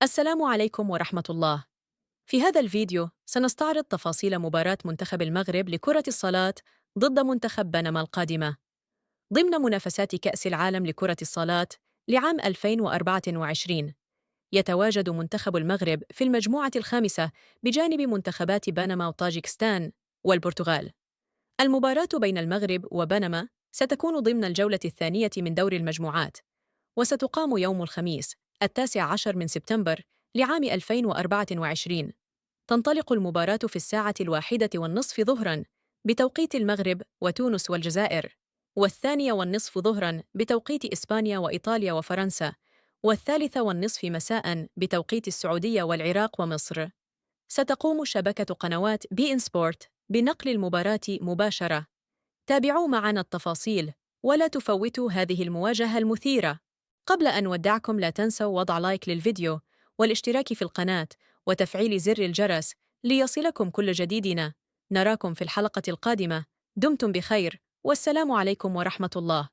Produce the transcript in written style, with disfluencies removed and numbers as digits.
السلام عليكم ورحمة الله. في هذا الفيديو سنستعرض تفاصيل مباراة منتخب المغرب لكرة الصالات ضد منتخب بنما القادمة ضمن منافسات كأس العالم لكرة الصالات لعام 2024. يتواجد منتخب المغرب في المجموعة الخامسة بجانب منتخبات بنما وطاجيكستان والبرتغال. المباراة بين المغرب وبنما ستكون ضمن الجولة الثانية من دور المجموعات، وستقام يوم الخميس 19 من سبتمبر لعام 2024. تنطلق المباراة في الساعة 1:30 ظهراً بتوقيت المغرب وتونس والجزائر، 2:30 ظهراً بتوقيت إسبانيا وإيطاليا وفرنسا، 3:30 مساءً بتوقيت السعودية والعراق ومصر. ستقوم شبكة قنوات بي إن سبورت بنقل المباراة مباشرة. تابعوا معنا التفاصيل ولا تفوتوا هذه المواجهة المثيرة. قبل أن نودعكم لا تنسوا وضع لايك للفيديو والاشتراك في القناة وتفعيل زر الجرس ليصلكم كل جديدنا. نراكم في الحلقة القادمة. دمتم بخير والسلام عليكم ورحمة الله.